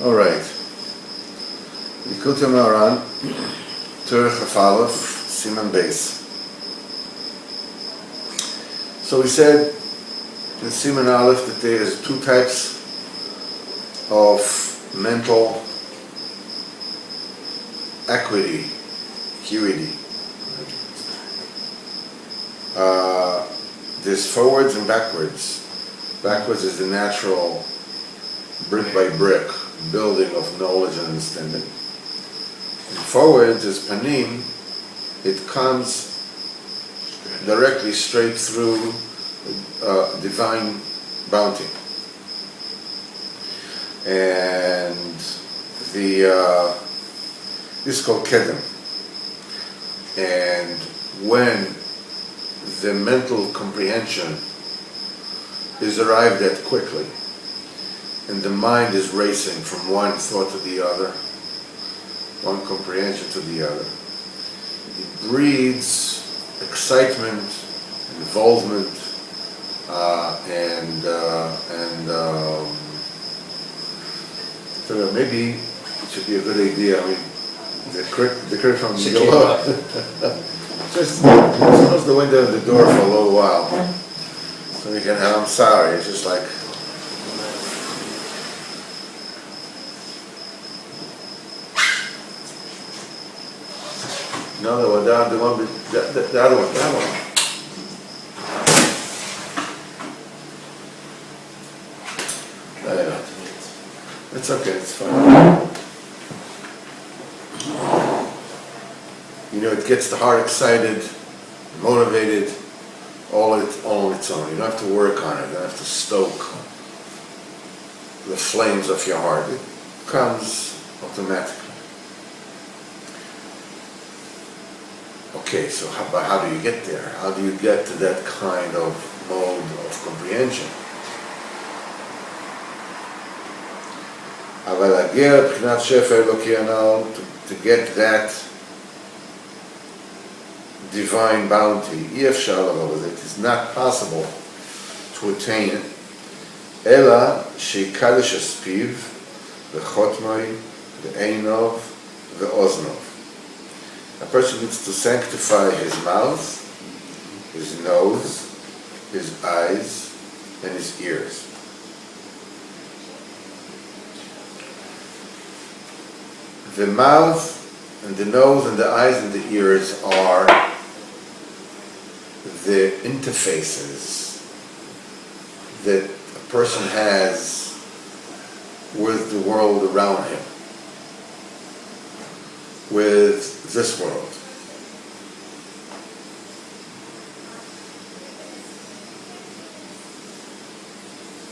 All right. Likutei Moharan, Torah Chaf Aleph, Siman Beis. So we said in Siman Aleph that there is two types of mental acuity. There's forwards and backwards. Backwards is the natural brick by brick building of knowledge and understanding. And forwards is panim. It comes directly straight through divine bounty. And this is called kedem. And when the mental comprehension is arrived at quickly, and the mind is racing from one thought to the other, one comprehension to the other, it breeds excitement, involvement, so maybe it should be a good idea. I mean, the crick from below. Just close the window and the door for a little while, so we can have. I'm sorry. It's just like. No, the other one, that one. It's okay, it's fine. You know, it gets the heart excited, motivated, all on its own. You don't have to work on it. You don't have to stoke the flames of your heart. It comes automatically. Okay, so how do you get there? How do you get to that kind of mode of comprehension? To get that divine bounty, it is not possible to attain it. Ela sheikadish espiv v'chotmoi v'einov v'oznov. A person needs to sanctify his mouth, his nose, his eyes, and his ears. The mouth and the nose and the eyes and the ears are the interfaces that a person has with the world around him, with this world.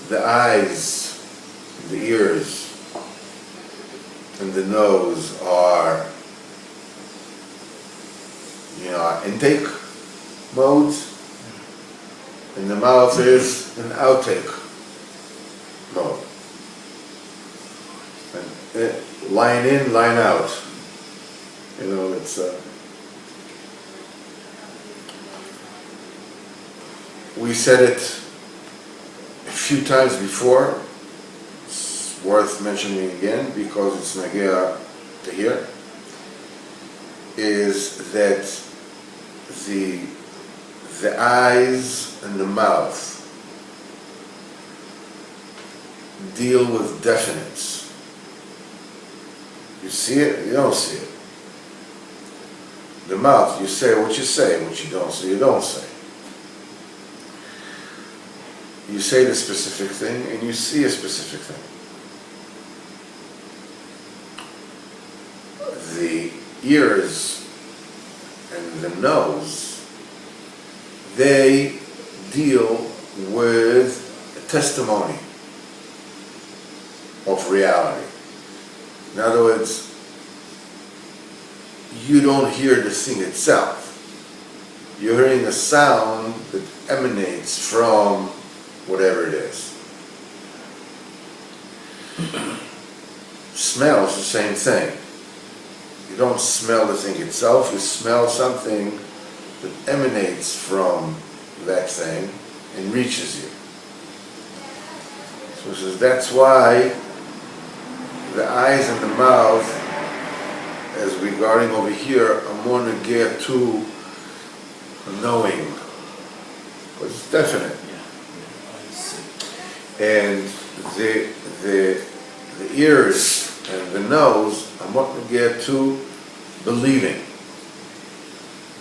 The eyes, the ears, and the nose are, our intake modes, and the mouth is an outtake mode. And line in, line out. It's we said it a few times before. It's worth mentioning again because it's nagia to here. Is that the eyes and the mouth deal with definites. You see it, you don't see it. The mouth, you say, what you don't say, you don't say. You say the specific thing and you see a specific thing. The ears and the nose, they deal with a testimony of reality. In other words, you don't hear the thing itself. You're hearing a sound that emanates from whatever it is. Smell is the same thing. You don't smell the thing itself, you smell something that emanates from that thing and reaches you. So he says that's why the eyes and the mouth, as regarding over here, are more negate to knowing. Because it's definite. And the ears and the nose are more negate to believing.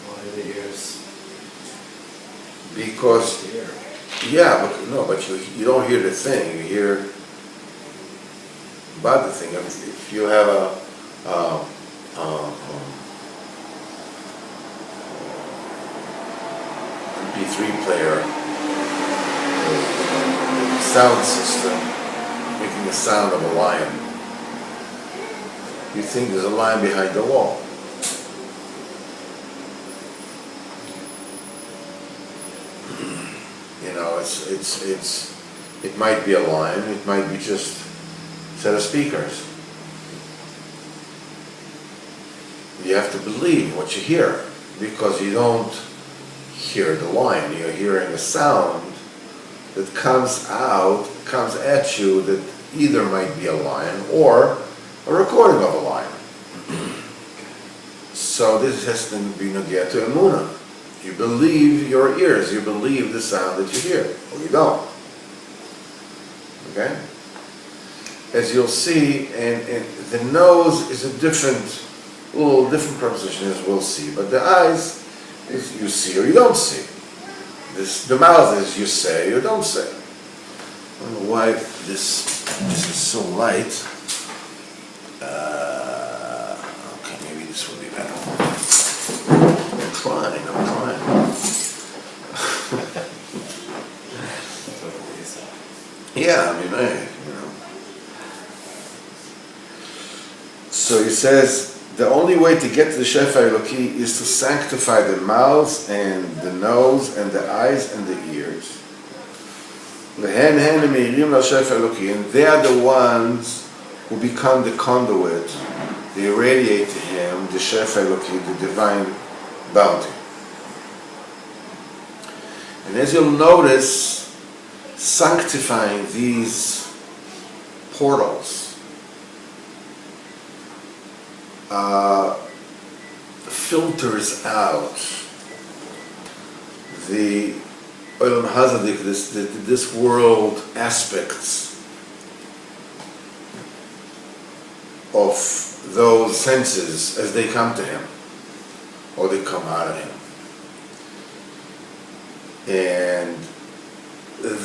Why the ears? Because, yeah, but you don't hear the thing, you hear about the thing. If you have a MP3 player, sound system, making the sound of a lion, you think there's a lion behind the wall. You know, it might be a lion, it might be just a set of speakers. You have to believe what you hear, because you don't hear the lion, you're hearing a sound that comes at you that either might be a lion or a recording of a lion. So this has to be nogea to emunah. You believe your ears, you believe the sound that you hear, or you don't. Okay? As you'll see, and the nose is a little different proposition, as we'll see, but the eyes is you see or you don't see. The mouth is you say or don't say. I don't know why this is so light. Okay, maybe this will be better. I'm trying. Yeah, I mean, you know. So he says, the only way to get to the Shefa Eloki is to sanctify the mouth and the nose and the eyes and the ears. And they are the ones who become the conduit. They irradiate to him the Shefa Eloki, the divine bounty. And as you'll notice, sanctifying these portals filters out the Olam Hazadik, this world aspects of those senses as they come to him or they come out of him. And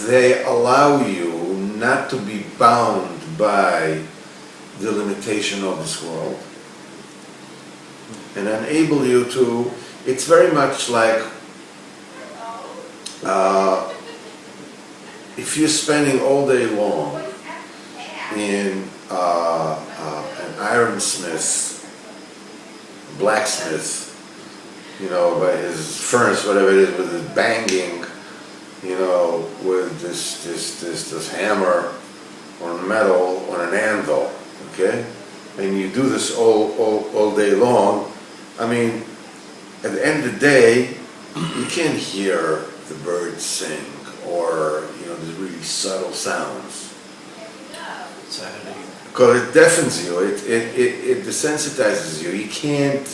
they allow you not to be bound by the limitation of this world and enable you to, it's very much like if you're spending all day long in an ironsmith, blacksmith, you know, by his furnace, whatever it is, with his banging, you know, with this hammer on metal on an anvil, okay? And you do this all day long. I mean, at the end of the day, you can't hear the birds sing or, you know, these really subtle sounds. Because it deafens you, it desensitizes you. You can't,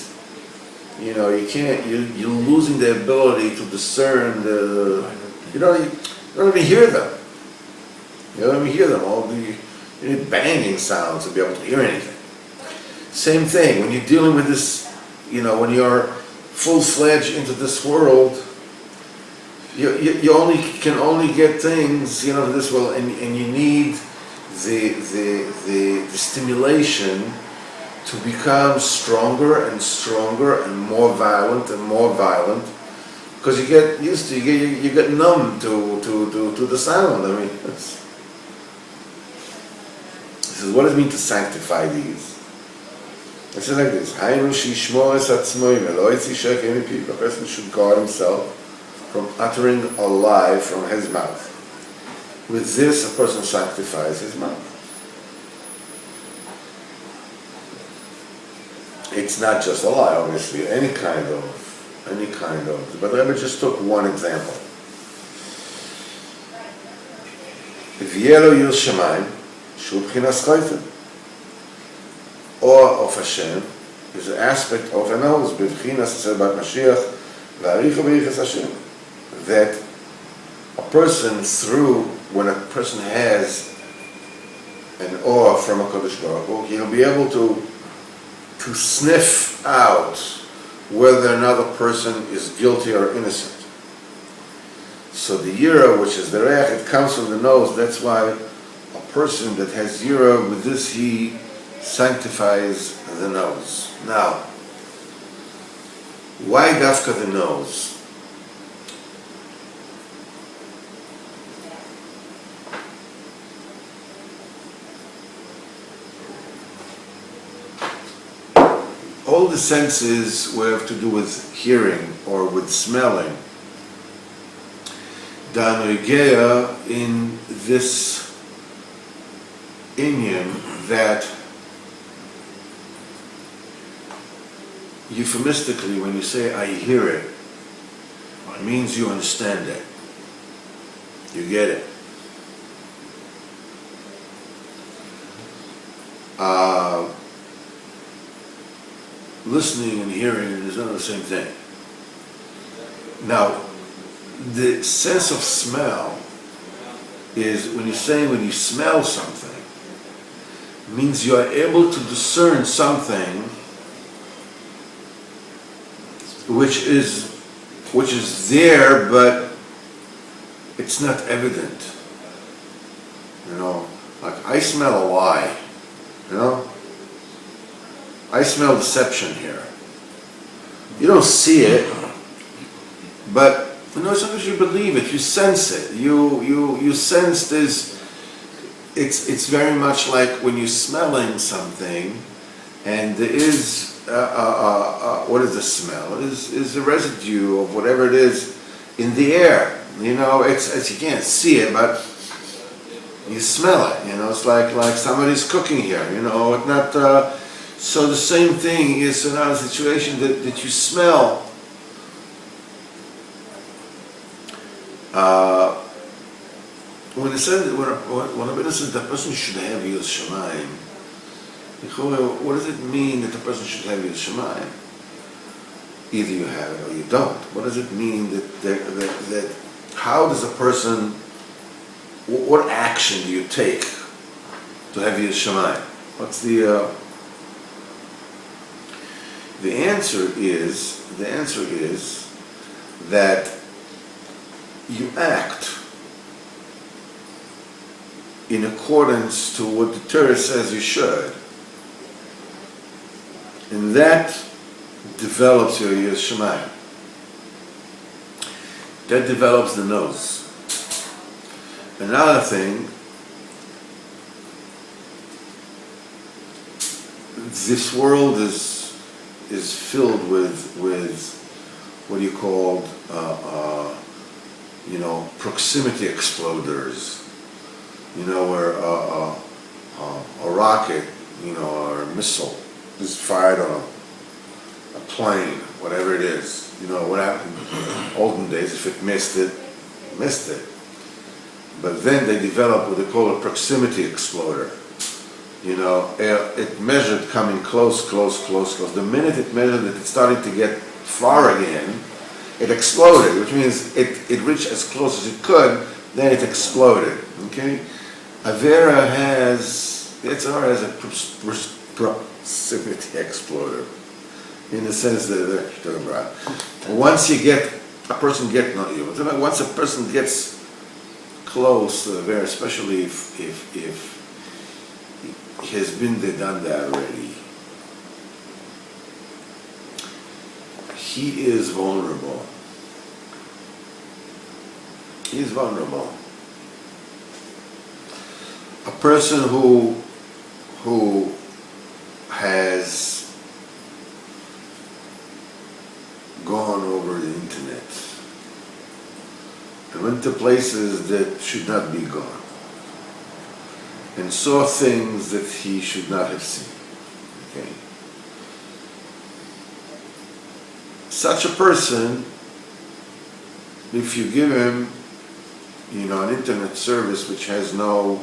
you're losing the ability to discern you don't even hear them. You don't even hear them. You need banging sounds to be able to hear anything. Same thing, when you're dealing with this, you know, when you're full-fledged into this world, you can only get things, you know, this world, and you need the stimulation to become stronger and stronger and more violent, because you get used to, you get numb to the sound. I mean, this is what does it mean to sanctify these? It says like this: a person should guard himself from uttering a lie from his mouth. With this, a person sanctifies his mouth. It's not just a lie, obviously. Any kind of. But let me just took one example. V'yelo yil shamayim, shu b'chinas chayfim. awe of Hashem is an aspect of a nose, b'vchinas tzedbat Mashiach, v'aricha b'yichas Hashem. That a person when a person has an awe from a Kodesh Baruch Hu, he'll be able to sniff out whether another person is guilty or innocent. So the yira, which is the reach, it comes from the nose. That's why a person that has yira, with this he sanctifies the nose. Now, why dafka the nose? All the senses will have to do with hearing or with smelling. Danoigea in this inyan that euphemistically when you say I hear it, it means you understand it. You get it. Listening and hearing is not the same thing. Now, the sense of smell is when you smell something, means you are able to discern something which is there, but it's not evident. Like I smell a lie. I smell deception here. You don't see it, but sometimes you believe it. You sense it. You sense this. It's very much like when you're smelling something, and there is what is the smell? It is a residue of whatever it is in the air. It's you can't see it, but you smell it. It's like somebody's cooking here. It's not. So the same thing is another situation that you smell. When it says when a Rebbe says the person should have Yiras Shamayim, what does it mean that the person should have Yiras Shamayim? Either you have it or you don't. What does it mean that how does a person? What action do you take to have Yiras Shamayim? What's the answer is that you act in accordance to what the Torah says you should. And that develops your Yiras Shamayim. That develops the nose. Another thing, this world is filled with what you call proximity exploders. Where a rocket, or a missile is fired on a plane, whatever it is. What happened in olden days, if it missed it. But then they developed what they call a proximity exploder. It measured coming close. The minute it measured that it's starting to get far again, it exploded, which means it reached as close as it could, then it exploded. Okay? Avera has a proximity exploder, in the sense that once once a person gets close to Avera, especially if he has been there, done that already, he is vulnerable. He is vulnerable. A person who has gone over the internet and went to places that should not be gone and saw things that he should not have seen. Okay? Such a person, if you give him, an internet service which has no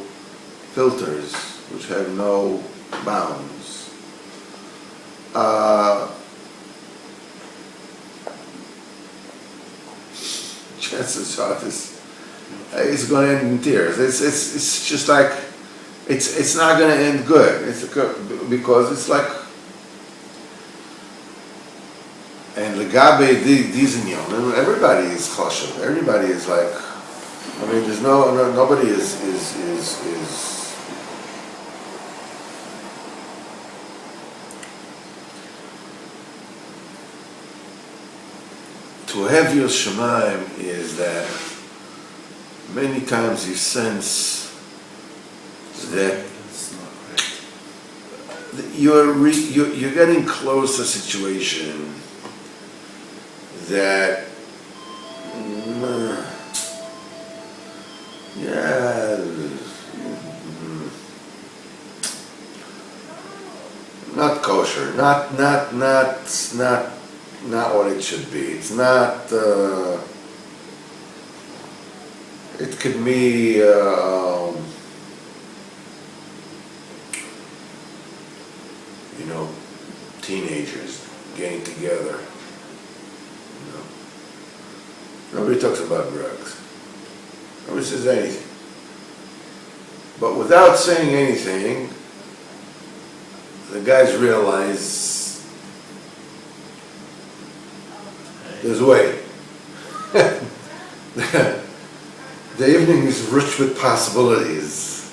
filters, which have no bounds, chances are this is going to end in tears. It's just like it's not going to end good. Because it's like, and legabe these inyon, everybody is choshev. Everybody is like, I mean, there's nobody is to have your shemaim is that many times you sense that you're getting close to a situation that not kosher, not what it should be. It's not. It could be. Teenagers getting together. Nobody talks about drugs. Nobody says anything. But without saying anything, the guys realize there's a way. The evening is rich with possibilities.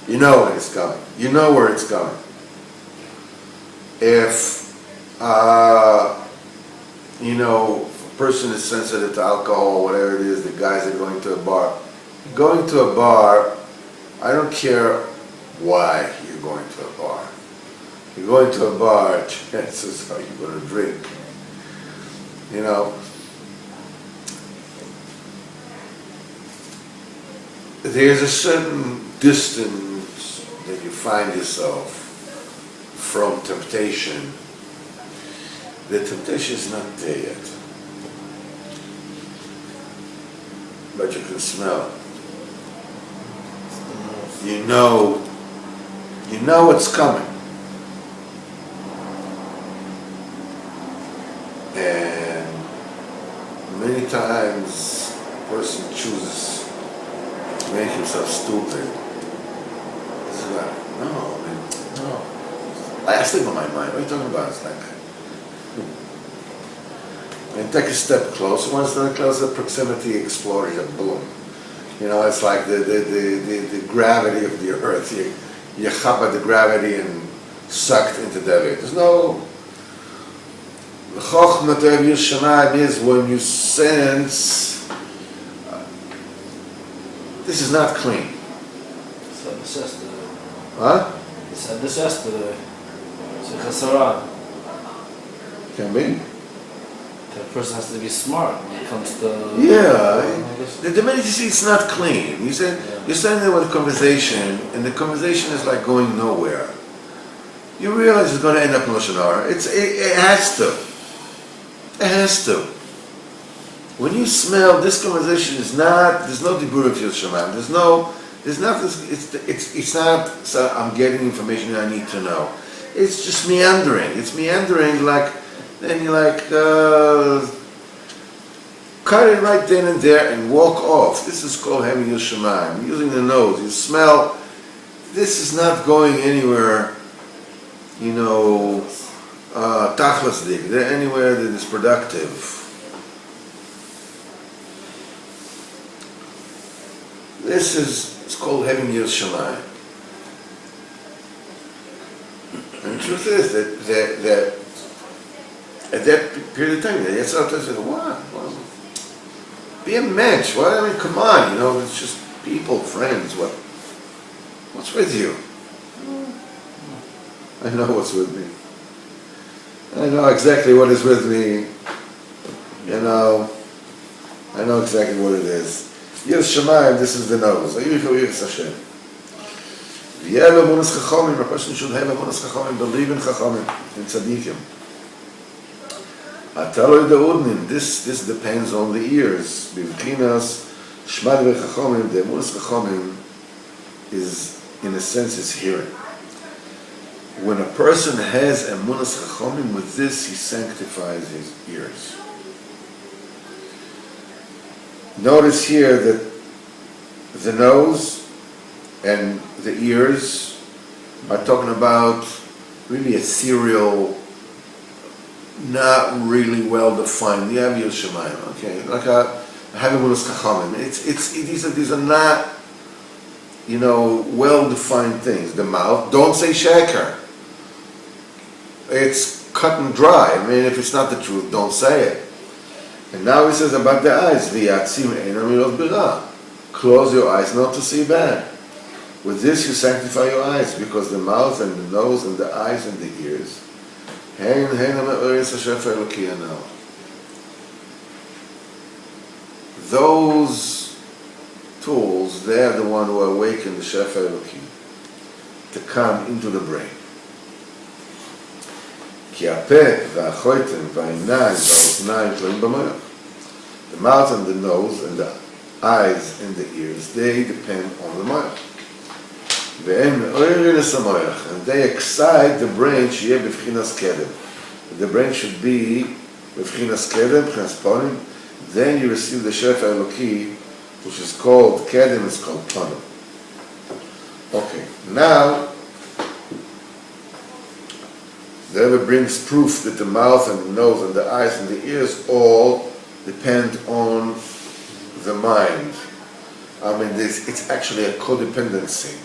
You know when it's going. You know where it's going. If a person is sensitive to alcohol, whatever it is, the guys are going to a bar. Going to a bar, I don't care why you're going to a bar. You're going to a bar, chances are you're going to drink. There's a certain distance that you find yourself from temptation. The temptation is not there yet, but you can smell it. You know what's coming, and many times a person chooses to make himself stupid. It's like, no. Last thing on my mind, what are you talking about? It's like, and take a step closer. Once they're closer, proximity explosion, boom. It's like the gravity of the earth. You chapa the gravity and sucked into David. There's no. The chokhmah to have your shemaim is when you sense this is not clean. Huh? He said this yesterday. It's a chasaran. Can be. The person has to be smart when it comes to. The minute you see it's not clean, you're standing there with a conversation, and the conversation is like going nowhere. You realize it's going to end up in Lashon Hara. It has to. It has to. When you smell this conversation is not. There's no dibur of Yud Shemaim. There's not this. It's not. So I'm getting information I need to know. It's just meandering. It's meandering like. Then you cut it right then and there and walk off. This is called having your shemaim, using the nose. You smell. This is not going anywhere. Tachlas dig. They're anywhere that is productive. It's called having your shemaim. And the truth is that at that period of time, the Yetzer Hara said, what? Be a mensch. What? I mean, come on. It's just people, friends. What's with you? I know what's with me. I know exactly what is with me. I know exactly what it is. Yes, Shemaim, this is the nose. A person should have emunas chachamim, believe in chachamim, in tzaddikim. This depends on the ears. B'vchinas shmad v'chachamim, the emunas chachamim is, in a sense, is hearing. when a person has emunas chachomim, with this he sanctifies his ears. Notice here that the nose and the ears are talking about really ethereal, not really well defined. You have Yerushalayim, okay, like a emunas chachomim. These are not, well defined things. The mouth, don't say sheker. It's cut and dry. I mean, if it's not the truth, don't say it. And now he says about the eyes, close your eyes not to see bad. With this you sanctify your eyes, because the mouth and the nose and the eyes and the ears, those tools, they are the one who awaken the Shefer Eloki to come into the brain. The mouth and the nose and the eyes and the ears, they depend on the moach. And they excite the brain. The brain should be b'fchinas kedem, b'fchinas ponim. Then you receive the Shefer Eloki, which is called kedem, it's called ponim. Okay, now the Rebbe brings proof that the mouth and the nose and the eyes and the ears all depend on the mind. I mean, it's actually a codependency.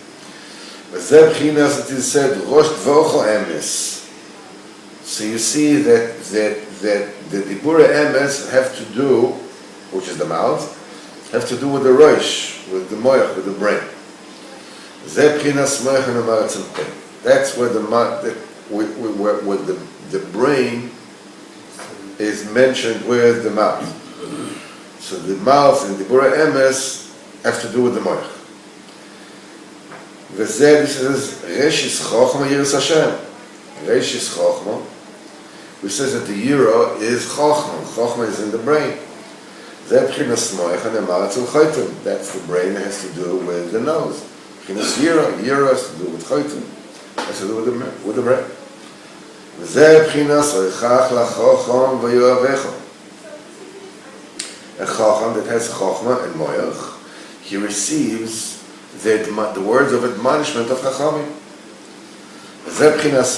It is said, so you see that the Dibura Emes have to do, which is the mouth, have to do with the Rosh, with the Moach, with the brain. That's where the brain is mentioned with the mouth. So the mouth and the Dibura Emes have to do with the Moach. This is Reshis Chochma Yiras Hashem. Reshis Chochma, which says that the Yira is Chochma. Chochma is in the brain. That's the brain that has to do with the nose. Yira has to do with Chotim. Has to do with the brain. A Chacham that has Chochma and Moach, he receives the words of admonishment of Chachamim. That's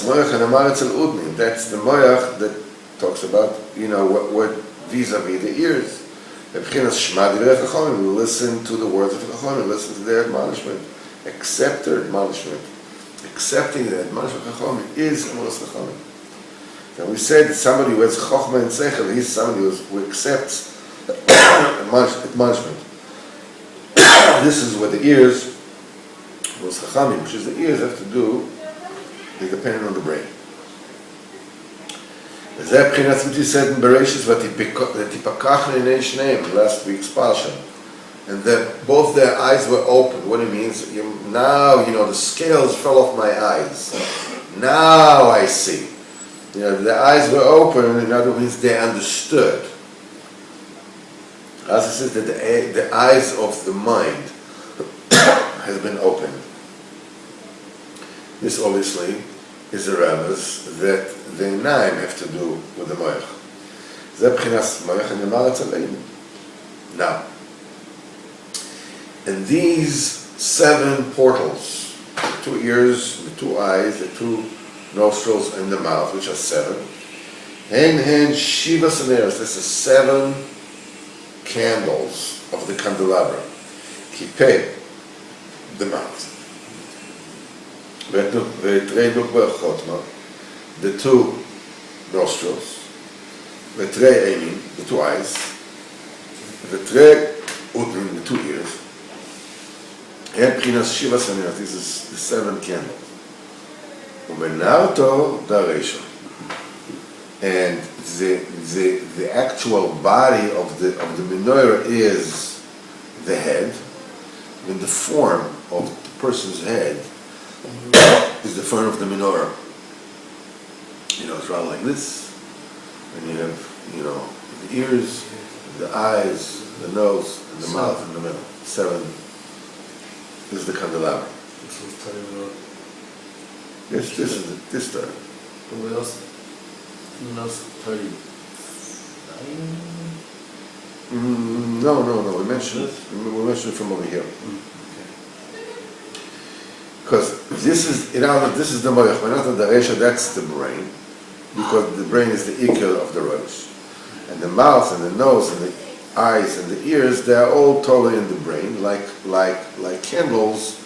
the Moach that talks about, what vis-a-vis the ears. We listen to the words of Chachamim, listen to their admonishment, accept their admonishment. Accepting the admonishment of Chachamim is emunas Chachamim. And we said that somebody who has Chochma and Seichel, he's somebody who accepts admonishment. This is what the ears, emunas Chachamim, which is the ears, have to do, they depend on the brain. That's what he said in Bereshis, last week's Parsha. And that both their eyes were open. What it means, now, the scales fell off my eyes. Now I see. The eyes were open, in other words, they understood. As it says that the eyes of the mind has been opened. This obviously is a ramos that the Naim have to do with the Moach. Now, and these 7 portals, the 2 ears, the 2 eyes, the 2 nostrils, and the mouth, which are 7, Shiva Saneros, this is 7 candles of the candelabra. Kipeh, the mouth. The 2 nostrils, the 2 eyes, the 2 ears, and Prinas Shiva Saneros, this is the 7 candles. And the actual body of the menorah is the head, and the form of the person's head is the form of the menorah. It's rather like this, and you have, the ears, the eyes, the nose, and the mouth in the middle. 7 is the candelabra. This is this time. We lost 30. No. We mentioned it from over here. Because this is the moich, not the resha. That's the brain, because the brain is the ikar of the rosh, and the mouth and the nose and the eyes and the ears, they are all totally in the brain, like candles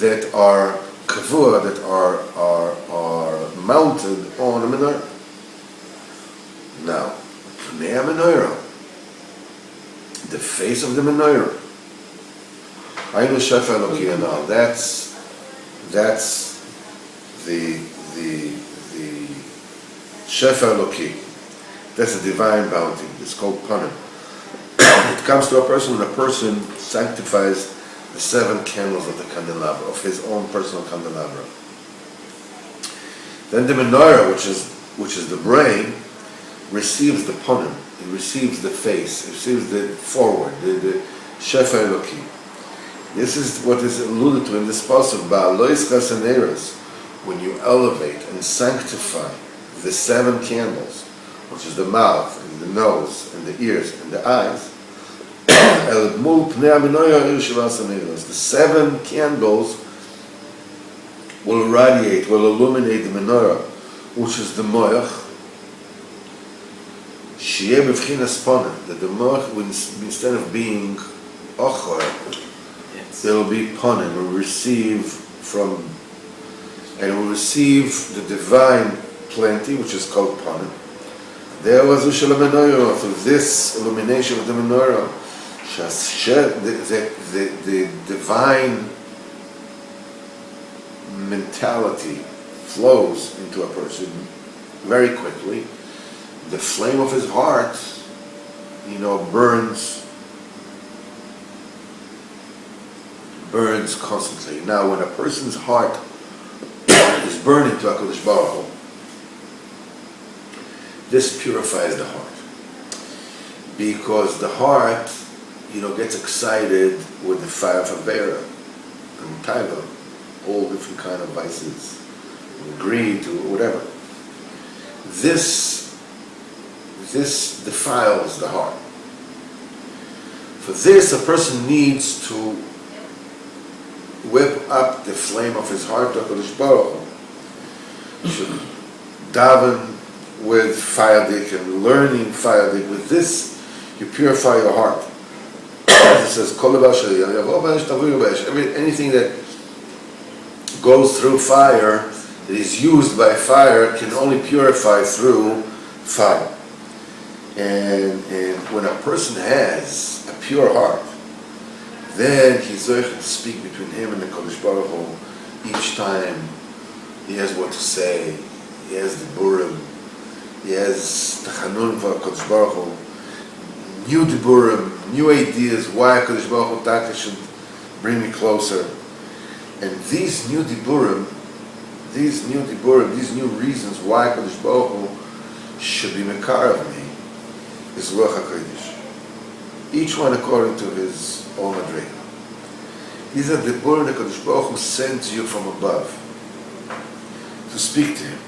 that are kavua, that are mounted on a menorah. Now, pnei menorah, the face of the menorah. Ainu shefa Eloki, now that's the shefa Eloki. That's a divine bounty. It's called panim. It comes to a person when a person sanctifies the 7 candles of the candelabra, of his own personal candelabra. Then the menorah, which is the brain, receives the panim. It receives the face. It receives the forward, the shefa Eloki. This is what is alluded to in this passage, Ba'alois chasaneros, when you elevate and sanctify the 7 candles, which is the mouth and the nose and the ears and the eyes. The 7 candles will radiate, will illuminate the menorah, which is the moich. That the moich, instead of being ochor, it will be panim, it will receive from, and it will receive the divine plenty, which is called panim. There was menorah, through this illumination of the menorah, the divine mentality flows into a person very quickly. The flame of his heart, burns constantly. Now, when a person's heart is burning to HaKadosh Baruch Hu, this purifies the heart, because the heart, gets excited with the fire of Avera and Taiva, all different kind of vices, greed, or whatever. This defiles the heart. For this, a person needs to whip up the flame of his heart to HaKadosh Baruch Hu. Should daven with fayadik and learning fayadik. With this, you purify your heart. It says, anything that goes through fire, that is used by fire, can only purify through fire. And when a person has a pure heart, then he's able to speak between him and the Kodesh Baruch Hu. Each time he has what to say, he has the burim, he has the chanun for Kodesh Baruch Hu, new diburim, new ideas why Kodesh Baruch Hu Taka should bring me closer. And these new diburim, these new reasons why Kodesh Baruch Hu should be mekar of me, is Ruach HaKodesh. Each one according to his own adrega. These are the diburim that Kodesh Baruch Hu sends you from above to speak to him.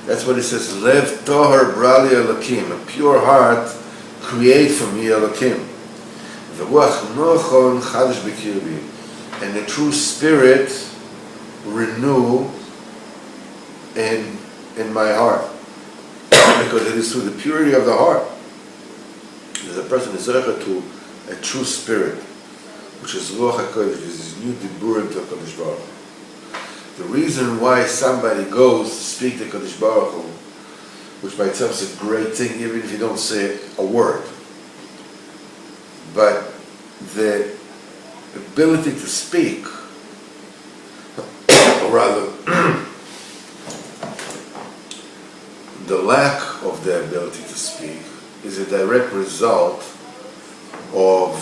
That's what he says, Lev Tohar Brali Elokim, a pure heart, create for me Elokim. V'ruach nochon chadash b'kirbi, and the true spirit renew in my heart. Because it is through the purity of the heart that a person is zecher to a true spirit, which is Ruach HaKodesh, is new diburim to HaKadosh Baruch Hu. The reason why somebody goes to speak to HaKadosh Baruch Hu, which by itself is a great thing, even if you don't say a word, but the ability to speak, or rather, the lack of the ability to speak is a direct result of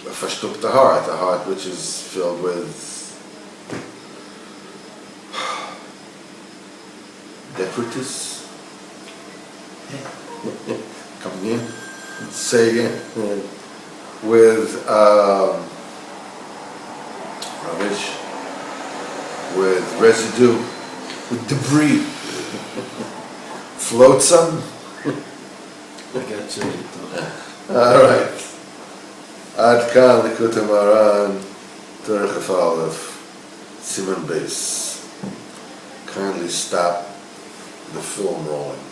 a fastukta heart, a heart which is filled with detritus. Come again? Say again. With rubbish, with residue, with debris. Flotsam? I got you. All right. עד כאן ליקוטי מוהר"ן, דרך כ"א, סימן בייס. Kindly stop the film rolling.